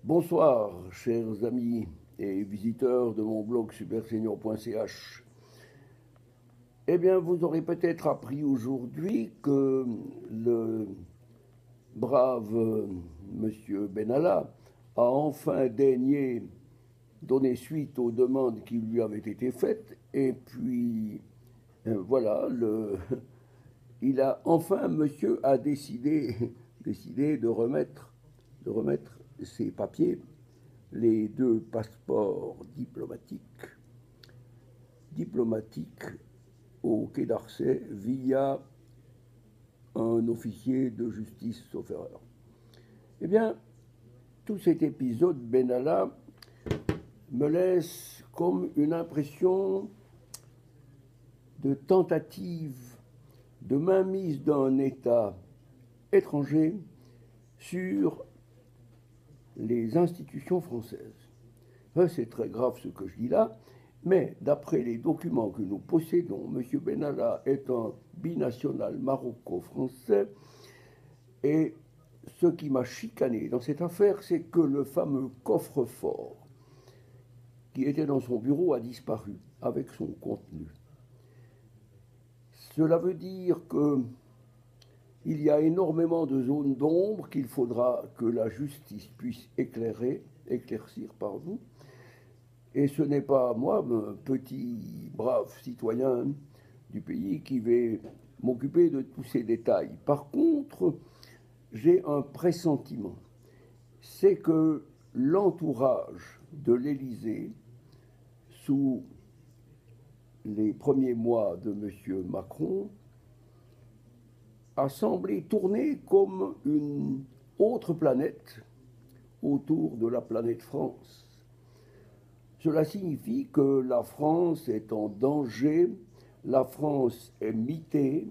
Bonsoir, chers amis et visiteurs de mon blog supersenior.ch. Eh bien, vous aurez peut-être appris aujourd'hui que le brave monsieur Benalla a enfin daigné donner suite aux demandes qui lui avaient été faites. Et puis, voilà, il a enfin, monsieur a décidé de remettre ses papiers, les 2 passeports diplomatiques au Quai d'Orsay via un officier de justice, sauf erreur. Eh bien, tout cet épisode Benalla me laisse comme une impression de tentative de mainmise d'un État étranger sur les institutions françaises. C'est très grave ce que je dis là, mais d'après les documents que nous possédons, M. Benalla est un binational maroco-français, et ce qui m'a chicané dans cette affaire, c'est que le fameux coffre-fort qui était dans son bureau a disparu avec son contenu. Cela veut dire qu'il y a énormément de zones d'ombre qu'il faudra que la justice puisse éclaircir. Et ce n'est pas moi, un petit brave citoyen du pays, qui vais m'occuper de tous ces détails. Par contre, j'ai un pressentiment. C'est que l'entourage de l'Élysée, sous les premiers mois de M. Macron, a semblé tourner comme une autre planète autour de la planète France. Cela signifie que la France est en danger, la France est mitée,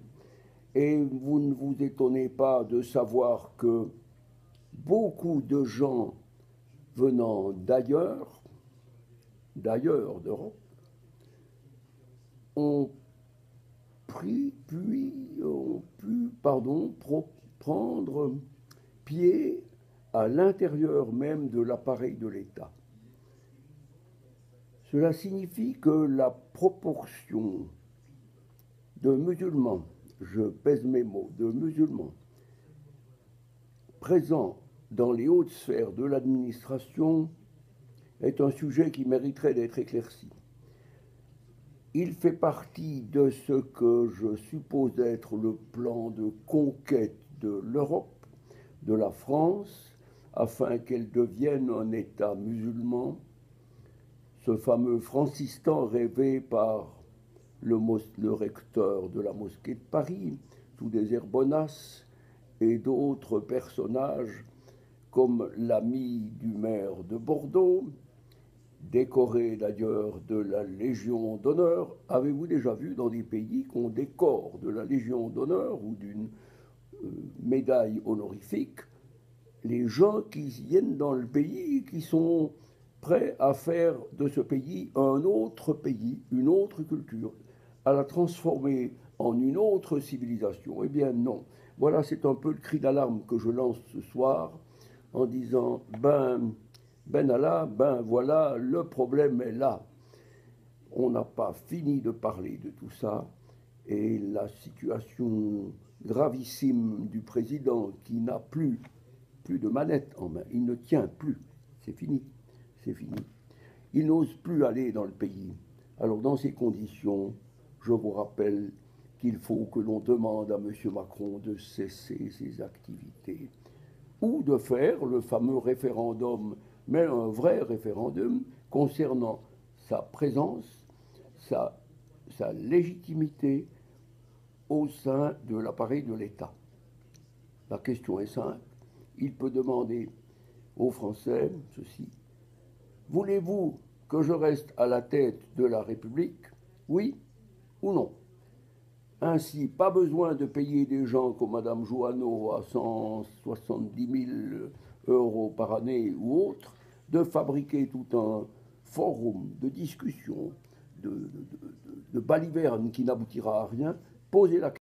et vous ne vous étonnez pas de savoir que beaucoup de gens venant d'ailleurs d'Europe, ont pu prendre pied à l'intérieur même de l'appareil de l'État. Cela signifie que la proportion de musulmans, je pèse mes mots, de musulmans présents dans les hautes sphères de l'administration est un sujet qui mériterait d'être éclairci. Il fait partie de ce que je suppose être le plan de conquête de l'Europe, de la France, afin qu'elle devienne un État musulman. Ce fameux franciscan rêvé par le recteur de la mosquée de Paris, Toudézer Bonas, et d'autres personnages comme l'ami du maire de Bordeaux, décoré d'ailleurs de la Légion d'honneur. Avez-vous déjà vu dans des pays qu'on décore de la Légion d'honneur ou d'une médaille honorifique les gens qui viennent dans le pays, qui sont prêts à faire de ce pays un autre pays, une autre culture, à la transformer en une autre civilisation? Eh bien non. Voilà, c'est un peu le cri d'alarme que je lance ce soir en disant, Benalla, voilà, le problème est là. On n'a pas fini de parler de tout ça, et la situation gravissime du président qui n'a plus de manette en main, il ne tient plus, c'est fini. Il n'ose plus aller dans le pays. Alors dans ces conditions, je vous rappelle qu'il faut que l'on demande à M. Macron de cesser ses activités ou de faire le fameux référendum, mais un vrai référendum concernant sa présence, sa légitimité au sein de l'appareil de l'État. La question est simple. Il peut demander aux Français ceci: voulez-vous que je reste à la tête de la République? Oui ou non? Ainsi, pas besoin de payer des gens comme Mme Joanneau à 170 000 € par année ou autre, de fabriquer tout un forum de discussion, de balivernes qui n'aboutira à rien. Posez la question.